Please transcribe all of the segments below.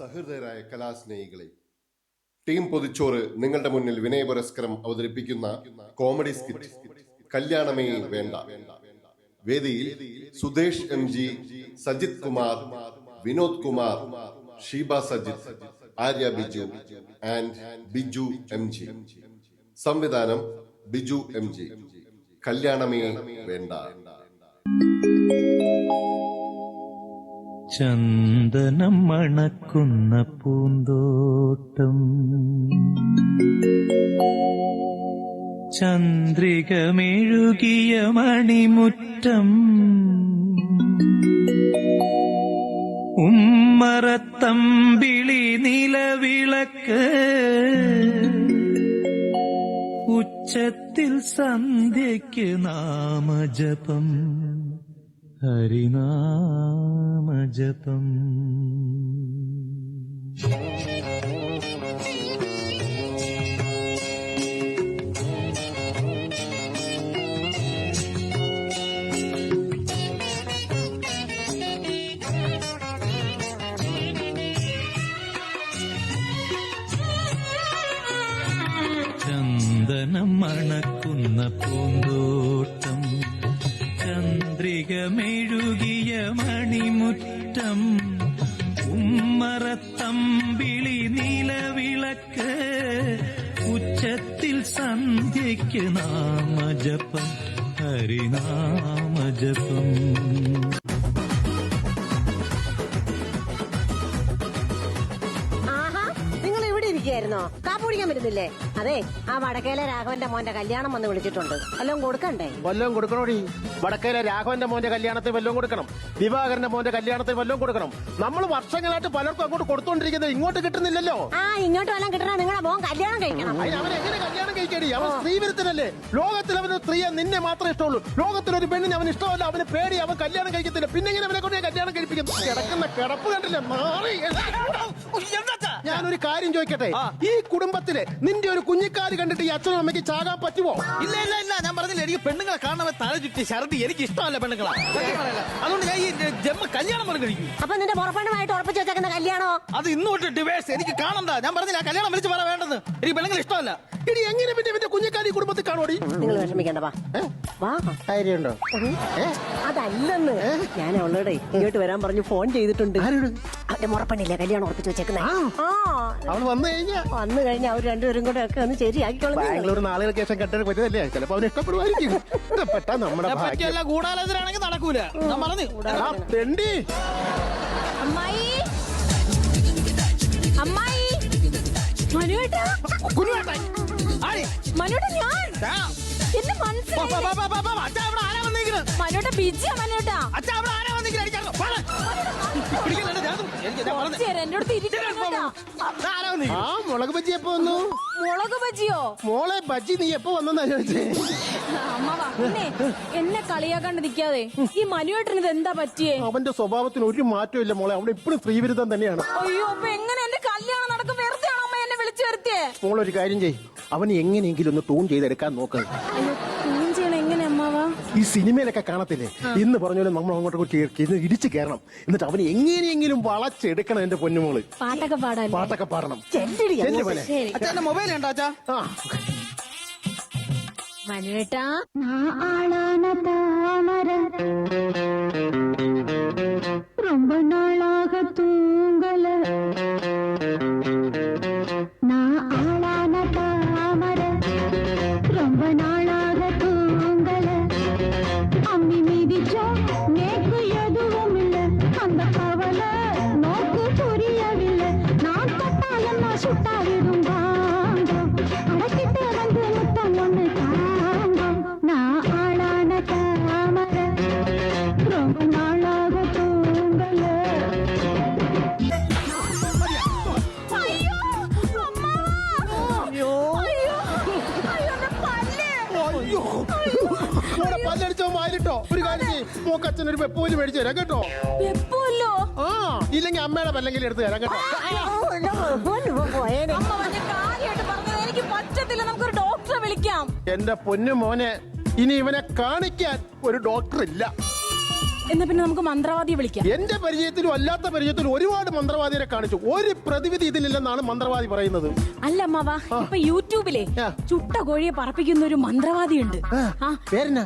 സഹൃദയരായ കലാസ്നേഹികളെ, team പൊതിച്ചോറ് നിങ്ങളുടെ മുന്നിൽ വിനയപുരസ്കരം അവതരിപ്പിക്കുന്ന കോമഡി സ്കിറ്റ് കല്യാണമേ വേണ്ട. വേദിയിൽ Sudesh MG, Sajith Kumar, Vinod Kumar, Sheeba Sajith, Arya Biju and Biju MG. സംവിധാനം ബിജു MG. കല്യാണമേ വേണ്ട. ചന്ദനം മണക്കുന്ന പൂന്തോട്ടം, ചന്ദ്രികമെഴുകിയ മണിമുറ്റം, ഉമ്മറത്തമ്പിളി നിലവിളക്ക്, ഉച്ചത്തിൽ സന്ധ്യയ്ക്ക് നാമജപം, ഹരിനാമജപം. ചന്ദനം മണക്കുന്ന പൂന്തോട്ടം, ചന്ദ്രികമെഴുകിയ മണിമുറ്റം, ഉമ്മറത്തമ്പിളി നിലവിളക്ക്, ഉച്ചത്തിൽ സന്ധ്യയ്ക്ക് നാമജപം, ഹരിനാമജപം. കാപ്പ് കുടിക്കാൻ പറ്റുന്നില്ലേ? അതെ, ആ വടക്കേലെ രാഘവന്റെ മോന്റെ കല്യാണം വന്ന് വിളിച്ചിട്ടുണ്ട്. വല്ലതും കൊടുക്കണ്ടേ? വല്ലതും കൊടുക്കണോടി. വടക്കേലെ രാഘവന്റെ മോന്റെ കല്യാണത്തിൽ വല്ലതും കൊടുക്കണം, ദിവാകരന്റെ മോന്റെ കല്യാണത്തിൽ വല്ലതും കൊടുക്കണം. നമ്മൾ വർഷങ്ങളായിട്ട് പലർക്കും അങ്ങോട്ട് കൊടുത്തോണ്ടിരിക്കുന്നത് ഇങ്ങോട്ട് കിട്ടുന്നില്ലല്ലോ. ഇങ്ങോട്ട് വല്ലതും കിട്ടണം. നിങ്ങളുടെ മോൻ കല്യാണം കഴിക്കണം. അവൻ എങ്ങനെ കല്യാണം കഴിക്കടി? അവൻ സ്ത്രീവിരുദ്ധനല്ലേ? ലോകത്തിൽ അവന് സ്ത്രീയെ നിന്നെ മാത്രമേ ഇഷ്ടമുള്ളൂ. ലോകത്തിലൊരു പെണ്ണിന് അവന് ഇഷ്ടമല്ല, അവന് പേടി, അവൻ കല്യാണം കഴിക്കത്തില്ല. പിന്നെ എങ്ങനെ അവനെ കൊണ്ട് കല്യാണം കഴിപ്പിക്കുന്നു? കിടക്കുന്ന കിടപ്പ് കണ്ടില്ലേ? മാറി. ഞാനൊരു കാര്യം ചോദിക്കട്ടെ, ഈ കുടുംബത്തിലെ നിന്റെ ഒരു കുഞ്ഞിക്കാല് കണ്ടിട്ട് ഈ അച്ഛനും അമ്മയ്ക്ക് ചാകാൻ പറ്റുമോ? ഇല്ല ഇല്ല ഇല്ല, ഞാൻ പറഞ്ഞില്ല, എനിക്ക് പെണ്ണുങ്ങളെ കാണുമ്പോൾ തല ചുറ്റി ഛർദി. എനിക്ക് ഇഷ്ടമല്ല പെണ്ണുങ്ങളെ, അതുകൊണ്ട് ഞാൻ ഈ ജമ്മ കല്യാണം പറഞ്ഞു കഴിക്കും. അപ്പൊ നിന്റെ പുറപ്പെണ്ണുമായിട്ട് ഉറപ്പിച്ച് വെച്ചേക്കുന്ന കല്യാണോ? അത് ഇന്നോട്ട് ഡിവേഴ്സ്. എനിക്ക് കാണണ്ട. ഞാൻ പറഞ്ഞില്ല, കല്യാണം വിളിച്ച് പറ വേണ്ടെന്ന്. എനിക്ക് പെണ്ണുങ്ങൾ ഇഷ്ടമല്ല. ഇനി എങ്ങനെ പിന്നെ എന്റെ കുഞ്ഞിക്കാല് ഈ കുടുംബത്തിൽ കാണോടി? നിങ്ങൾ വിഷമിക്കണ്ട, വാ. കാര്യമുണ്ടോ? അതല്ലെന്ന്, ഞാൻ അവളോടെ ഇങ്ങോട്ട് വരാൻ പറഞ്ഞു ഫോൺ ചെയ്തിട്ടുണ്ട്. അവന്റെ മുറപ്പെണ്ണില്ലേ കല്യാണം ഉറപ്പിച്ച് വെച്ചേക്കുന്നേ? അവൾ വന്നു കഴിഞ്ഞാൽ അവർ രണ്ടുപേരും കൂടെ ഒക്കെ ഒന്ന് ശരിയാക്കിക്കോളൂ. ബാംഗ്ലൂർ നാളുകൾക്ക് ശേഷം കെട്ടാൻ പറ്റുന്നല്ലേ? ചിലപ്പോ അവന് ഇഷ്ടപ്പെടുമായിരിക്കും. ഇഷ്ടപ്പെട്ട നമ്മുടെ ഗൂഢാലോചനാണെങ്കിൽ നടക്കൂല. ഞാൻ പറഞ്ഞു തെണ്ടി. അമ്മായി, അമ്മായി, മനുവേട്ടാ, മനുവേട്ടാ, ഞാൻ എന്നെ മനസ്സിലായി. മനുവേട്ടാ ബിജിയാ. മനുവേട്ടാ എന്നോട് തിരിച്ചു. മുളക് ബജ്ജി എപ്പോ വന്നു? മുളക് ബജിയോ? മോളെ ബജ്ജി നീ എപ്പോ വന്നെന്നാ ചോദിച്ചേ? അമ്മവാ, എന്നെ കളിയാക്കാണ്ട് നിൽക്കാതെ. ഈ മനുവേട്ടന് ഇത് എന്താ പറ്റിയേ? അവന്റെ സ്വഭാവത്തിന് ഒരു മാറ്റവും ഇല്ല മോളെ. അവിടെ ഇപ്പോഴും സ്ത്രീവിരുദ്ധം തന്നെയാണ്. അയ്യോ, അപ്പൊ എങ്ങനെ എന്റെ കല്യാണം നടക്കും? വെറുതെ ആണോ അമ്മ എന്നെ വിളിച്ചു വരുത്തിയേ? മോളൊരു കാര്യം ചെയ്യ്, അവന് എങ്ങനെയെങ്കിലും ഒന്ന് ടൂൺ ചെയ്തെടുക്കാൻ നോക്കുക. എങ്ങനെ അമ്മാവാ? ഈ സിനിമയിലൊക്കെ കാണത്തില്ലേ, ഇന്ന് പറഞ്ഞ നമ്മൾ അങ്ങോട്ട് ഇടിച്ചു കയറണം. എന്നിട്ട് അവന് എങ്ങനെയെങ്കിലും വളച്ചെടുക്കണം. എന്റെ പൊന്നുമോള് പാട്ടൊക്കെ പാടണം. അച്ഛന്റെ മൊബൈൽ ഉണ്ടോ അച്ഛാ? മനുവേട്ടാ, ரொம்ப நாளாக தூங்கல, நான் ஆளான தாமர, ரொம்ப நாளாக தூங்கல, அம்மி மிதிச்சோ நேக்கு எதுவும் இல்ல, அந்த கவலை நோக்கு புரியவில்லை, நான் தொட்டாலும் நான் சுட்டாவிடும் வாங்கம், அடக்கிட்டு வந்து முத்தம் ஒண்ணு தாங்கம், நான் ஆளான தாமர, ரொம்ப நாளாக தூங்கல. പല്ലടിച്ചോ വായിലിട്ടോ. ഒരു കാര്യം ചെയ്യ്, മോക്കച്ഛൻ ഒരു വെപ്പോല് മേടിച്ചു തരാം കേട്ടോ. ഇല്ലെങ്കിൽ അമ്മയുടെ പല്ലെങ്കിലും എടുത്ത് തരാം കേട്ടോ. എനിക്ക് പറ്റത്തില്ല. നമുക്കൊരു ഡോക്ടറെ വിളിക്കാം. എന്റെ പൊന്നു മോനെ, ഇനി ഇവനെ കാണിക്കാൻ ഒരു ഡോക്ടർ ഇല്ല. എന്നാ പിന്നെ നമുക്ക് മന്ത്രവാദിയെ വിളിക്കാം. എന്റെ പരിചയത്തിലും അല്ലാത്ത പരിചയത്തിലും ഒരുപാട് മന്ത്രവാദിയെ കാണിച്ചു. ഒരു പ്രതിവിധി ഇതിലില്ലെന്നാണ് മന്ത്രവാദി പറയുന്നത്. അല്ല അമ്മാവാ, ഇപ്പൊ യൂട്യൂബിലെ ആ. ചുട്ട കോഴിയെ പറപ്പിക്കുന്ന ഒരു മന്ത്രവാദി ഉണ്ട്. ആ, പേരെന്നാ?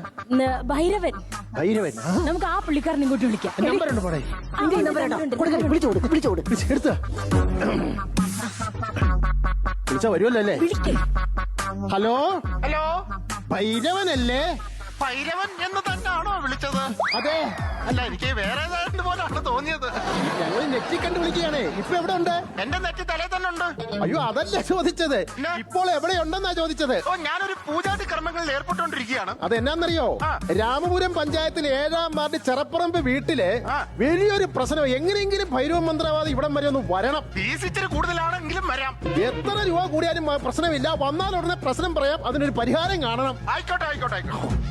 ഭൈരവൻ. ഭൈരവൻ. നമുക്ക് ആ പുള്ളിക്കാരനെ ഇങ്ങോട്ട് വിളിക്കാം. നമ്പർ ഉണ്ട് പോടെ. വിളിച്ചോട്. എടുത്ത വിളിച്ചാ വരുമല്ലോ അല്ലേ? വിളിക്കേ. Hello, hello, ഭൈരവനല്ലേ? ഭൈരവൻ എന്ന് തന്നെയാണോ വിളിച്ചത്? അതെ. അല്ല, എനിക്ക് വേറെ ഏതാണ്ട് പോലാണ് തോന്നിയത്. ഞങ്ങൾ നെറ്റി കണ്ട് വിളിക്കുകയാണ്. ഇപ്പൊ എവിടെ ഉണ്ട്? എന്റെ നെറ്റി തലേ തന്നെ ഉണ്ട്. അയ്യോ, അതല്ല ചോദിച്ചത്. ഇപ്പോൾ എവിടെയുണ്ടെന്നാ ചോദിച്ചത്. ഓ, ഞാനൊരു പൂജാതി കർമ്മങ്ങളിൽ ഏർപ്പെട്ടുകൊണ്ടിരിക്കുകയാണ്. അതെന്നാന്നറിയോ? ആ. രാമപുരം പഞ്ചായത്തിൽ 7-ാം വാർഡ് ചെറപ്പറമ്പ് വീട്ടില് ആ. വലിയൊരു പ്രശ്നം. എങ്ങനെയെങ്കിലും ഭൈരവ മന്ത്രവാദി ഇവിടം വരെ ഒന്ന് വരണം. ഫീസ് ഇച്ചിരി കൂടുതലാണെങ്കിലും വരാം. എത്ര രൂപ കൂടിയാലും പ്രശ്നമില്ല. വന്നാൽ ഉടനെ പ്രശ്നം പറയാം. അതിനൊരു പരിഹാരം കാണണം. ആയിക്കോട്ടെ, ആയിക്കോട്ടെ, ആയിക്കോട്ടെ.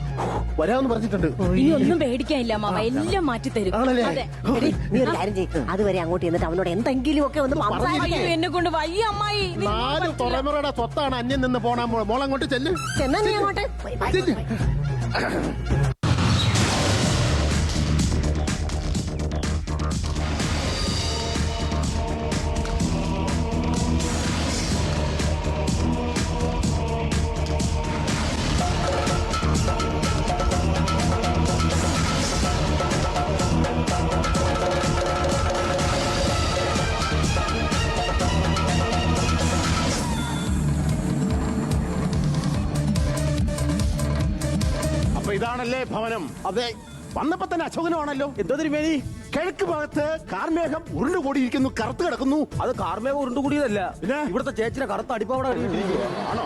വരാമെന്ന് പറഞ്ഞിട്ടുണ്ട്. ഇനി ഒന്നും പേടിക്കാനില്ല അമ്മാവ, എല്ലാം മാറ്റി തരും. ആണല്ലേ? അതെ. എടി, നീ ഒരു കാര്യം ചെയ്യും. അതുവരെ അങ്ങോട്ട് ചെന്നിട്ട് അവനോട് എന്തെങ്കിലും ഒക്കെ ഒന്ന് അയ്യോ, എന്നെ കൊണ്ട് വയ്യ അമ്മായി. ഇത് 4 തലമുറയുടെ സ്വത്താണ് അന്യം നിന്ന് പോണ മോളങ്ങോട്ട് ചെല്ല്. ചെന്നാ നീ അങ്ങോട്ട് ചെല്ല്. അപ്പൊ ഇതാണല്ലേ ഭവനം? അതെ. വന്നപ്പോ തന്നെ അശോകനമാണല്ലോ. എന്തോ തിരുമേനി? കിഴക്ക് ഭാഗത്ത് കാർമേഘം ഉരുണ്ടുകൂടിയിരിക്കുന്നു, കറുത്ത് കിടക്കുന്നു. അത് കാർമേഘം ഉരുണ്ടുകൂടിയതല്ല, പിന്നെ? ഇവിടുത്തെ ചേച്ചിയുടെ കറുത്ത അടിപ്പാവട ആണോ?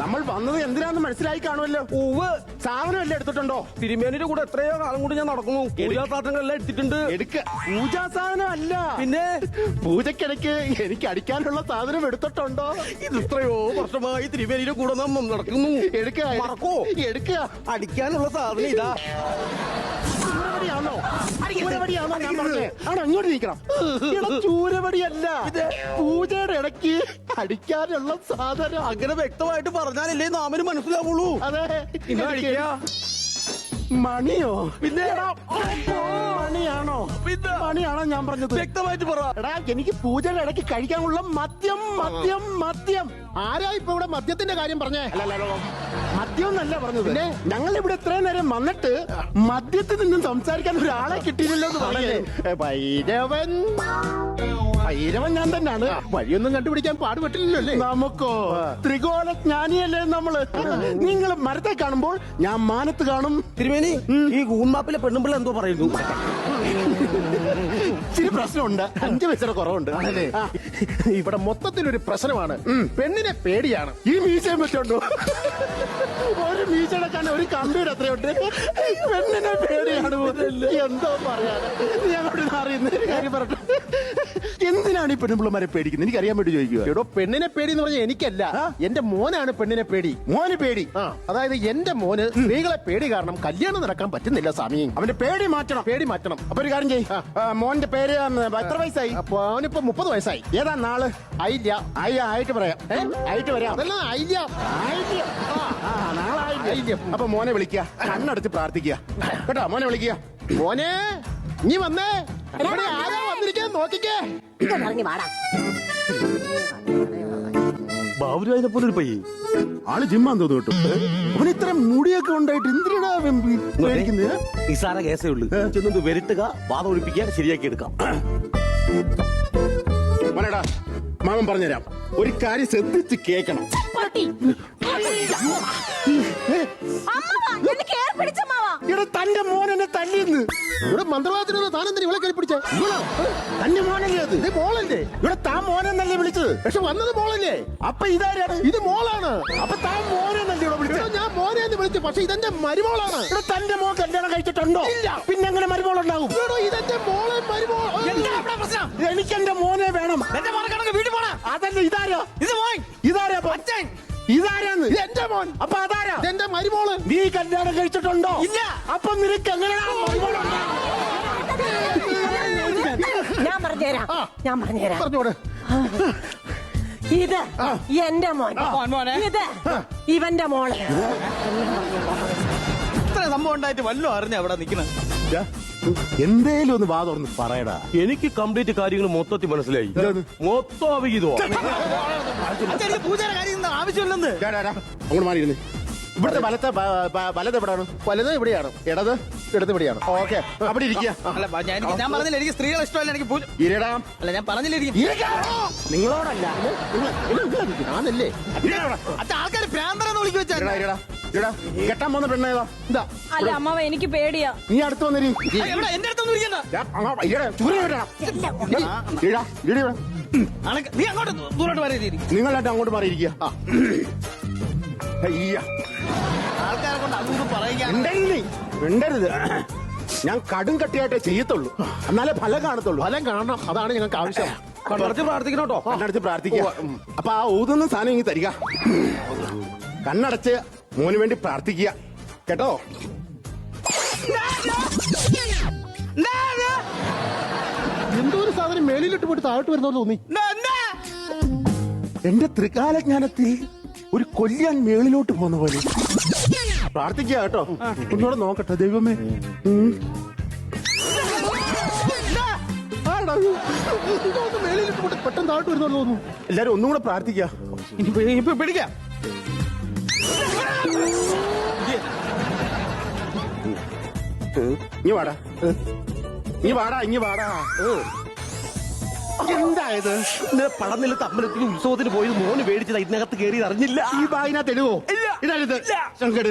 നമ്മൾ വന്നത് എന്തിനാന്ന് മനസ്സിലായി കാണുമല്ലോ. സാധനം എല്ലാം എടുത്തിട്ടുണ്ടോ? തിരുമേനിയുടെ കൂടെ എത്രയോ കാലം കൂടി ഞാൻ നടക്കുന്നു. പൂജാ സാധനങ്ങളെല്ലാം എടുത്തിട്ടുണ്ട്. എടുക്ക. പൂജാ സാധനം അല്ല, പിന്നെ പൂജക്കിടയ്ക്ക് എനിക്ക് അടിക്കാനുള്ള സാധനം എടുത്തിട്ടുണ്ടോ? ഇത് എത്രയോ വർഷമായി തിരുമേനിയുടെ കൂടെ നാം നടക്കുന്നു. എടുക്ക. മറക്കോ? എടുക്കുക. അടിക്കാനുള്ള സാധനം ഇതാ. ചൂരവടിയാണോ ഞാൻ പറഞ്ഞേ? ആണോ? ഇങ്ങോട്ട് നീക്കണം. ചൂരവടിയല്ല, പൂജയുടെ ഇടയ്ക്ക് അടിക്കാനുള്ള സാധനം. അങ്ങനെ വ്യക്തമായിട്ട് പറഞ്ഞാലല്ലേ നാമിന് മനസ്സിലാവുള്ളൂ. അതെ. ഇന്ന് അടിക്കാ. മണിയോ? പിന്നെ മണിയാണോ? മണിയാണോ ഞാൻ പറഞ്ഞത്? വ്യക്തമായിട്ട് പറ. എടാ, എനിക്ക് പൂജയുടെ ഇടയ്ക്ക് കഴിക്കാനുള്ള മദ്യം. മദ്യം, മദ്യം. ആരാ ഇപ്പൊ ഇവിടെ മദ്യത്തിന്റെ കാര്യം പറഞ്ഞേ? മദ്യം എന്നല്ല പറഞ്ഞത്. പിന്നെ ഞങ്ങൾ ഇവിടെ ഇത്രയും നേരം വന്നിട്ട് മദ്യത്തിൽ നിന്നും സംസാരിക്കാൻ ഒരാളെ കിട്ടിയില്ലല്ലോ എന്ന് പറഞ്ഞേ. ഭൈരവൻ. ഭൈരവൻ ഞാൻ തന്നെയാണ്. വഴിയൊന്നും കണ്ടുപിടിക്കാൻ പാടുപെട്ടില്ലല്ലോ അല്ലേ? നമുക്കോ ത്രികോണ ജ്ഞാനിയല്ലേ നമ്മള്. നിങ്ങൾ മരത്തെ കാണുമ്പോൾ ഞാൻ മാനത്ത് കാണും. തിരുമേനി, ഈ ഗൂൺമാപ്പിലെ പെണ്ണുമ്പിള്ള എന്തോ പറയുന്നു. ഇച്ചിരി പ്രശ്നമുണ്ട്. 5 പൈസയുടെ കുറവുണ്ട്. ആ, ഇവിടെ മൊത്തത്തിലൊരു പ്രശ്നമാണ്. പെണ്ണിനെ പേടിയാണ്. ഈ മീശയും വെച്ചോണ്ടോ? ഒരു മീശടക്കാൻ ഒരു കമ്പിയുടെ അത്രയുണ്ട്. പെണ്ണിനെ പേടിയാണ്. എന്തോ പറയാതെ ഞങ്ങളുടെ അറിയുന്ന കാര്യം പറഞ്ഞു. എന്തിനാണ് ഈ പെണ്ണുപിള്ളമാരെ പേടിക്കുന്നത്? എനിക്ക് അറിയാൻ വേണ്ടി ചോദിക്കുക. എടോ, പെണ്ണിനെ പേടി എന്ന് പറഞ്ഞാൽ എനിക്കല്ല, എന്റെ മോനാണ് പെണ്ണിനെ പേടി. മോന് പേടി? അതായത് എന്റെ മോന് സ്ത്രീകളെ പേടി കാരണം കല്യാണം നടക്കാൻ പറ്റുന്നില്ല സ്വാമി. അവന്റെ പേടി മാറ്റണം. പേടി മാറ്റണം. അപ്പൊ ഒരു കാര്യം ചെയ്യും. മോന്റെ പേര് എത്ര വയസ്സായി? അപ്പൊ അവനിപ്പോ 30 വയസ്സായി. ഏതാ നാള്? ആയില്ല. ആയിട്ട് പറയാം. ആയിട്ട് വരാം. അതല്ല, ആയില്ല. നാളെ ആയില്ല. അപ്പൊ മോനെ വിളിക്കുക, കണ്ണടച്ച് പ്രാർത്ഥിക്കുക കേട്ടോ. മോനെ വിളിക്കുക. മോനെ, നീ വന്നേ. ഇവിടെ ആരാ വന്നിരിക്കാൻ നോക്കിക്കേ. ഇറങ്ങി വാടാ. ബാബുരാജിനെ പോലെ ഒരു പയ്യെ ആള് ജിമ്മാൻ തോന്നു കേട്ടോ. അവന് ഇത്ര മുടിയൊക്കെ ഉണ്ടായിട്ട് എന്തിനാ പേടിക്കുന്നത്? നിസാര കേസേ ഉള്ളൂ. ചെന്നത് വരട്ടുക, വാദം ഒഴിപ്പിക്കുക, ശരിയാക്കി എടുക്കാം. മോനേടാ, മാമൻ പറഞ്ഞുതരാം. ഒരു കാര്യം ശ്രദ്ധിച്ച് കേൾക്കണം. ഇവിടെ തന്റെ മോൻ എന്നെ തല്ലിന്ന്. ഇവിടെ മന്ത്രവാദത്തിനുള്ള താനെന്തിന് ഇവളെ കയറി പിടിച്ച? തന്റെ മോനല്ലേ അത്? ഇത് മോളല്ലേ? ഇവിടെ താൻ മോനെന്നല്ലേ വിളിച്ചത്? പക്ഷെ വന്നത് മോളല്ലേ? അപ്പൊ ഇതാരാണ്? ഇത് മോളാണ്. അപ്പൊ താൻ മോനെന്നല്ലേ ഇവിടെ വിളിച്ചത്? ഞാൻ മോനെ എന്ന് വിളിച്ചു, പക്ഷെ ഇതെന്റെ മരുമോളാണ്. ഇവിടെ തന്റെ മോൻ കല്യാണം കഴിച്ചിട്ടുണ്ടോ? ഇല്ല. പിന്നെ എങ്ങനെ മരുമോളുണ്ടാവും? ഇതെന്റെ മോളെ മരുമോൾ. എനിക്ക് എന്റെ മോനെ വേണം. വീട്ടിൽ പോണ അതല്ല, ഇതാരാ? ഇത് മോൻ. ഇതാരാ? ഇതാരാന്ന്? എന്റെ മോൻ. അപ്പൊ അതാരാ? എന്റെ മരുമോള്. നീ കല്യാണം കഴിച്ചിട്ടുണ്ടോ? ഇല്ല. അപ്പൊ നിനക്ക് എങ്ങനെയാണ് ഞാൻ പറഞ്ഞുതരാം. പറഞ്ഞോട്. ഇത് എന്റെ മോൻ. ഇത് ഇവന്റെ മോള്. ഇത്ര സംഭവം ഉണ്ടായിട്ട് വല്ലോ അറിഞ്ഞ അവിടെ നിൽക്കുന്നത്. എന്തേലും ഒന്ന് വാ തുറന്ന് പറയടാ. എനിക്ക് കംപ്ലീറ്റ് കാര്യങ്ങൾ മൊത്തത്തിൽ മനസ്സിലായി. മൊത്തം അവിഹിതോ. അച്ഛാ എനിക്ക് പൂജയുടെ കാര്യം ആവശ്യമില്ലെന്ന്. അങ്ങോട്ട് മാറിയിരുന്നേ. ഇവിടുത്തെ വലത് എവിടെയാണ്? വലത് ഇവിടെയാണ്, ഇടത് ഇവിടെയാണ്. ഓക്കെ, അവിടെ ഇരിക്കുക. അല്ല ഞാൻ പറഞ്ഞില്ല എനിക്ക് സ്ത്രീകളെ ഇഷ്ടമല്ല. എനിക്ക് പൂജ ഇരിടാം. അല്ല ഞാൻ പറഞ്ഞില്ല എനിക്ക് നിങ്ങളോടല്ല, ഞാനല്ലേ. അച്ഛാ ആൾക്കാർ പ്രാന്തരെന്ന് വിളിച്ചു വെച്ചാ. കെട്ടാൻ പോകുന്ന പെണ്ണേതാ? ഇതാ. അല്ല അമ്മാവ എനിക്ക് പേടിയാ. നീ അടുത്ത് വന്നിരി. എന്റെ അടുത്തൊന്നും ഇരിക്കണ്ട. നീ അങ്ങോട്ട് ദൂരോട്ട് വരരുത്. നിങ്ങളായിട്ട് അങ്ങോട്ട് മാറിയിരിക്കുക. ആൾക്കാരെ കൊണ്ട് അതൊന്നും പറയുക. മിണ്ടരുത്. ഞാൻ കടും കട്ടിയായിട്ടേ ചെയ്യത്തുള്ളൂ, എന്നാലേ ഫലം കാണത്തുള്ളൂ. ഫലം കാണണം, അതാണ് ഞങ്ങൾക്ക് ആവശ്യം. പ്രാർത്ഥിക്കണം കേട്ടോ. കണ്ണടച്ച് പ്രാർത്ഥിക്കുക. അപ്പൊ ആ ഊതുന്ന സാധനം ഇങ്ങ് തരിക. കണ്ണടച്ച് മോന് വേണ്ടി പ്രാർത്ഥിക്കുക കേട്ടോ. എന്തോ ഒരു സാധനം മേളിലിട്ട് പോയിട്ട് താഴോട്ട് വരുന്നോ തോന്നി. എന്റെ ത്രികാലജ്ഞാനത്തിൽ ഒരു കൊല്ലിയാൻ മേളിലോട്ട് പോകുന്ന പോലെ. പ്രാർത്ഥിക്കുക കേട്ടോ. ഒന്നുകൂടെ നോക്കട്ടെ ദൈവമേ. മേളിലിട്ട് പോയിട്ട് പെട്ടെന്ന് താഴോട്ട് വരുന്നോ തോന്നുന്നു. എല്ലാരും ഒന്നും കൂടെ പ്രാർത്ഥിക്കുക. ഇപ്പൊ പിടിക്കാം. ഇനി വാടാ, ഇനി വാടാ. എന്തായത്? പടന്നില്ല തമ്മലത്തിൽ ഉത്സവത്തിന് പോയത് മോന് മേടിച്ചതാ. ഇതിനകത്ത് കയറി അറിഞ്ഞില്ല. ഈ ബാഗിനകത്ത് എഴുവോ? ഇതാണിത്. ചങ്കട്.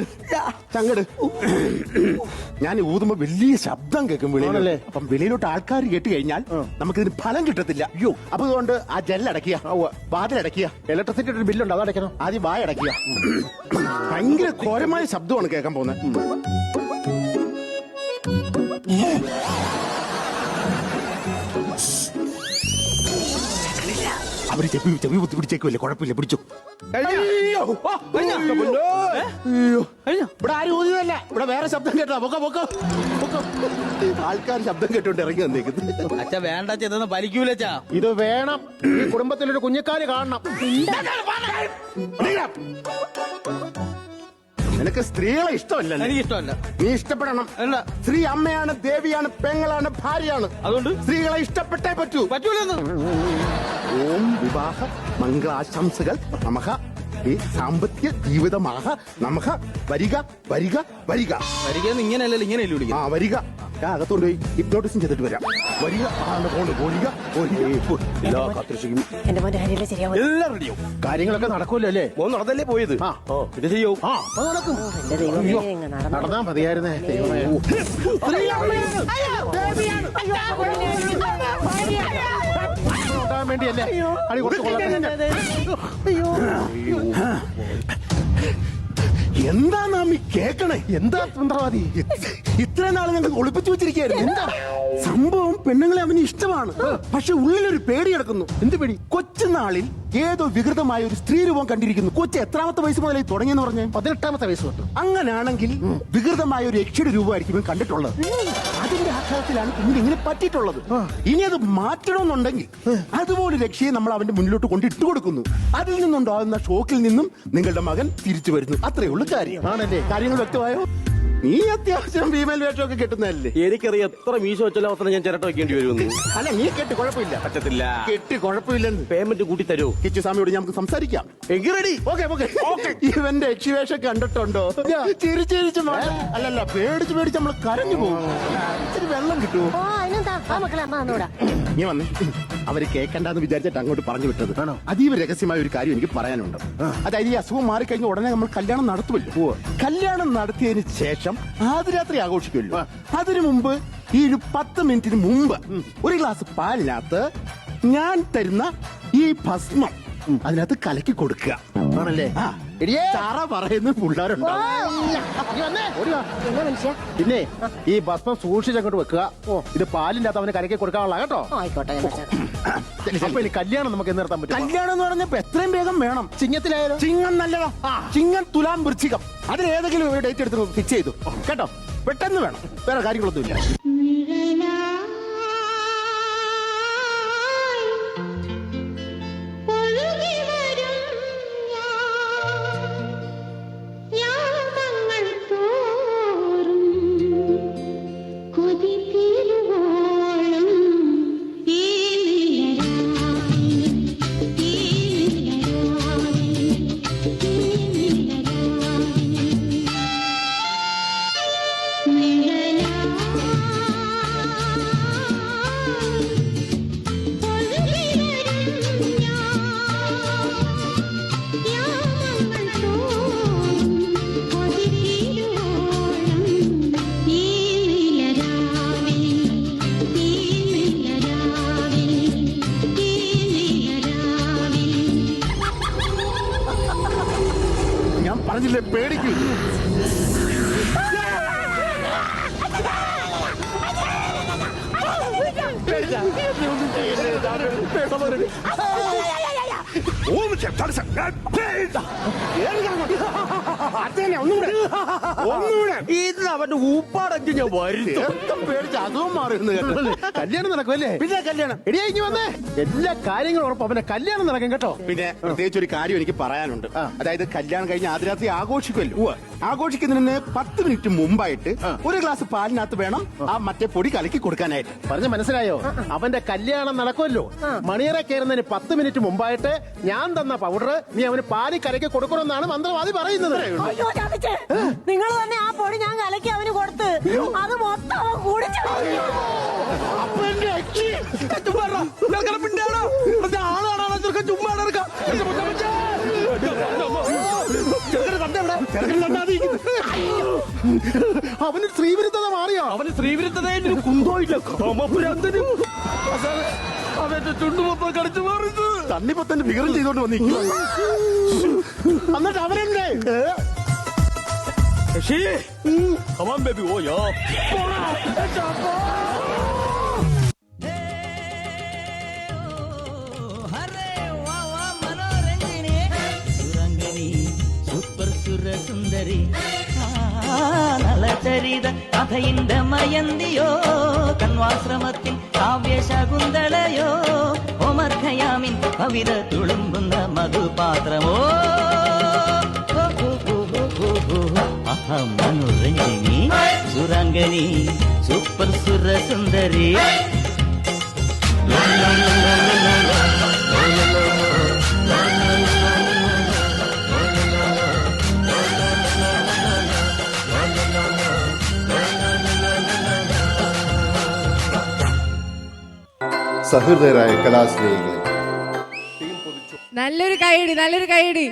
ഞാൻ ഊതുമ്പോ വലിയ ശബ്ദം കേൾക്കും വെളിയിലല്ലേ. അപ്പം വെളിയിലോട്ട് ആൾക്കാർ കേട്ട് കഴിഞ്ഞാൽ നമുക്കിതിന് ഫലം കിട്ടത്തില്ല. അയ്യോ, അപ്പൊ അതുകൊണ്ട് ആ ജെല്ലടക്കുക, വാതിലടക്കുക. ഇലക്ട്രിസിറ്റി ഒരു ബില്ലുണ്ട്, അത് അടയ്ക്കണം. ആദ്യം വായ അടയ്ക്കുക. ഭയങ്കര ഘോരമായ ശബ്ദമാണ് കേൾക്കാൻ പോകുന്നത്. അവര് ചെവി കുത്തി പിടിച്ചേക്കുമല്ലേ, കുഴപ്പമില്ല, പിടിച്ചു. ഇവിടെ ആരും ഊതിയതല്ല, ഇവിടെ വേറെ ശബ്ദം കേട്ടോ. ആൾക്കാർ ശബ്ദം കേട്ടോണ്ട് ഇറങ്ങി വന്നേക്കുന്നത്. അച്ഛാ വേണ്ട ചെന്ന് വലിക്കൂലച്ചാ. ഇത് വേണം. ഈ കുടുംബത്തിലൊരു കുഞ്ഞിക്കാല് കാണണം. നിനക്ക് സ്ത്രീകളെ ഇഷ്ടമല്ല. എനിക്ക് ഇഷ്ടമല്ല. നീ ഇഷ്ടപ്പെടണം. സ്ത്രീ അമ്മയാണ്, ദേവിയാണ്, പെങ്ങളാണ്, ഭാര്യയാണ്. അതുകൊണ്ട് സ്ത്രീകളെ ഇഷ്ടപ്പെട്ടേ പറ്റൂലെന്ന്. ഓം വിവാഹ മംഗളാശംസകൾ നമഃ. ഈ സാമ്പത്തിക ജീവിതമാഹ നമഃ. വരിക വരിക വരിക. വരികയെന്ന് ഇങ്ങനെയല്ലല്ലോ, ഇങ്ങനെയല്ലേ വിളിക്കുക. ആ വരിക. ഞാൻ അകത്തോണ്ട് പോയി ഹിപ്നോട്ടിസം ചെയ്തിട്ട് വരാം. വരിക. എല്ലാ കാത്തിരിക്കും. എന്റെ മോന്റെ കാര്യമില്ല, ശരിയാവും. എല്ലാം റെഡിയോ. കാര്യങ്ങളൊക്കെ നടക്കൂല്ലോ അല്ലേ? മോൻ നടന്നല്ലേ പോയത്. ഇത് ചെയ്യോ? അത് നടക്കും. എന്റെ ദൈവമേ, നടന്നാ മതിയായിരുന്നേ. ദൈവമേ. വേണ്ടിയല്ലേ അടി എന്താ നാം ഈ കേക്കണേ? എന്താ മന്ത്രവാദി? ഇത്ര നാളെ ഞങ്ങൾ ഒളിപ്പിച്ചു വെച്ചിരിക്കുകയായിരുന്നു. എന്താ സംഭവം? പെണ്ണുങ്ങളെ അവന് ഇഷ്ടമാണ്, പക്ഷെ ഉള്ളിലൊരു പേടി കിടക്കുന്നു. എന്ത് പേടി? കൊച്ചുനാളിൽ ഏതോ വികൃതമായ ഒരു സ്ത്രീ രൂപം കണ്ടിരിക്കുന്നു. കൊച്ചു എത്രാമത്തെ വയസ്സ് മുതലായി തുടങ്ങിയെന്ന് പറഞ്ഞ? 18ാമത്തെ വയസ്സ് തൊട്ട്. അങ്ങനാണെങ്കിൽ വികൃതമായ ഒരു യക്ഷിയുടെ രൂപമായിരിക്കും ഇവൻ കണ്ടിട്ടുള്ളത്. അതിന്റെ ആഘാതത്തിലാണ് കുഞ്ഞിന് ഇങ്ങനെ പറ്റിയിട്ടുള്ളത്. ഇനി അത് മാറ്റണമെന്നുണ്ടെങ്കിൽ അതുപോലെ രക്ഷയെ നമ്മൾ അവന്റെ മുന്നിലോട്ട് കൊണ്ട് ഇട്ടു കൊടുക്കുന്നു. അതിൽ നിന്നുണ്ടാകുന്ന ഷോക്കിൽ നിന്നും നിങ്ങളുടെ മകൻ തിരിച്ചു വരുന്നു. അത്രേ ഉള്ളൂ കാര്യം. ആണല്ലേ? കാര്യങ്ങൾ വ്യക്തമായോ? നീ അത്യാവശ്യം ഫീമെയിൽ വേഷമൊക്കെ കെട്ടുന്നതല്ലേ? എനിക്കറിയാം എത്ര മീശ വെച്ചാലും അവസരം ഞാൻ ചിരട്ട വെക്കേണ്ടി വരുമെന്ന്. അല്ല, നീ കെട്ട് കുഴപ്പമില്ല. പറ്റത്തില്ല. കെട്ട് കുഴപ്പമില്ലെന്ന്. പേയ്മെന്റ് കൂട്ടി തരൂ. കിച്ചുസ്വാമിയോട് നമുക്ക് സംസാരിക്കാം. എങ്കിൽ റെഡി. ഇവന്റെ എക്സിവേഷൻ കണ്ടിട്ടുണ്ടോ? ചിരിച്ചിരിച്ച് അല്ലല്ല, പേടിച്ച് നമ്മൾ കരഞ്ഞു പോകും. ഇച്ചിരി വെള്ളം കിട്ടുമോ? നീ വന്നേ. അവര് കേൾക്കണ്ടെന്ന് വിചാരിച്ചിട്ട് അങ്ങോട്ട് പറഞ്ഞു വിട്ടത്. അതീവ രഹസ്യമായ ഒരു കാര്യം എനിക്ക് പറയാനുണ്ട്. അതായത് ഈ അസുഖം മാറിക്കഴിഞ്ഞ ഉടനെ നമ്മൾ കല്യാണം നടത്തുമല്ലോ. കല്യാണം നടത്തിയതിന് ശേഷം ആദ്യരാത്രി ആഘോഷിക്കുമല്ലോ. അതിനു മുമ്പ് ഈ ഒരു 10 മിനിറ്റിന് മുമ്പ് ഒരു ഗ്ലാസ് പാലിനകത്ത് ഞാൻ തരുന്ന ഈ ഭസ്മം അതിനകത്ത് കലക്കി കൊടുക്കുക. ആണല്ലേ? ചാറ പറയുന്ന പിള്ളേരുണ്ടോ? പിന്നെ ഈ ഭസ്മം സൂക്ഷിച്ചങ്ങോട്ട് വെക്കുക. ഇത് പാലിന്റെ അകത്ത് അവന് കലക്കി കൊടുക്കാനുള്ള കേട്ടോ. ആയിക്കോട്ടെ. അപ്പൊ ഇനി കല്യാണം നമുക്ക് എന്ന് നിർത്താൻ പറ്റും. കല്യാണം എന്ന് പറഞ്ഞപ്പോ എത്രയും വേഗം വേണം. ചിങ്ങത്തിലായാലും. ചിങ്ങം നല്ലതാ. ചിങ്ങം തുലാം വൃശ്ചികം അതിലേതെങ്കിലും ഒരു ഡേറ്റ് എടുത്ത് ഫിക്സ് ചെയ്തു കേട്ടോ. പെട്ടെന്ന് വേണം, വേറെ കാര്യങ്ങളൊന്നുമില്ല. കുഞ്ഞു കണ്ടില്ലേ പേടിക്കും. ഇത് അവന്റെ ഊപ്പാടഞ്ചു ഞാൻ വരുത്തും പേടിച്ച് അതും മാറുന്നു കേട്ടോ. കല്യാണം നടക്കുമല്ലേ? പിന്നെ കല്യാണം എടിയാ ഇനി വന്നേ. എല്ലാ കാര്യങ്ങളും ഉറപ്പ് അവന്റെ കല്യാണം നടക്കും കേട്ടോ. പിന്നെ പ്രത്യേകിച്ച് ഒരു കാര്യം എനിക്ക് പറയാനുണ്ട്. അതായത് കല്യാണം കഴിഞ്ഞ് ആദ്യരാത്രി ആഘോഷിക്കുമല്ലോ. ആഘോഷിക്കുന്നതിന് 10 മിനിറ്റ് മുമ്പായിട്ട് ഒരു ഗ്ലാസ് പാലിനകത്ത് വേണം ആ മറ്റേ പൊടി കലക്കി കൊടുക്കാനായിട്ട്. പറഞ്ഞ മനസ്സിലായോ? അവന്റെ കല്യാണം നടക്കുമല്ലോ. മണിയറ കയറുന്നതിന് 10 മിനിറ്റ് മുമ്പായിട്ട് ഞാൻ തന്ന പൗഡർ നീ അവന് പാലി കലക്കി കൊടുക്കണമെന്നാണ് മന്ത്രവാദി പറയുന്നത്. അയ്യോ ചതിച്ചേ. നിങ്ങൾ തന്നെ ആ പൊടി ഞാൻ കലക്കി അവന് കൊടുത്ത് അത് മൊത്തം അവൻ കുടിച്ചു. അവന് സ്ത്രീവിരുദ്ധത മാറിയോ? അവന് സ്ത്രീവിരുദ്ധതയും കുന്തോ ഇല്ല. കാമപുരാന്തനും അവന്റെ ചുണ്ടുമൊപ്പം കടിച്ചു മാറുന്നത് തണ്ണിപ്പത്തന്നെ വികരം ചെയ്തോണ്ട് വന്നിരിക്കും. എന്നിട്ട് അവരെന്തേ? Come on, baby. Oh, yeah. സുരംഗനി സൂപ്പർ സുരസുന്ദരി നളചരിത കഥയിന്റെ മയന്തിയോ കൺവാശ്രമത്തിൽ കാവ്യശകുന്തളയോ ഒമർഖയാമിൻ കവിത തുളുമ്പുന്ന മധുപാത്രമോ മനോരഞ്ജിനി സുരംഗനി സൂപ്പർ സുരസുന്ദരി സഹൃദയരായ കലാസ്നേഹികളെ, നല്ലൊരു കൈയടി.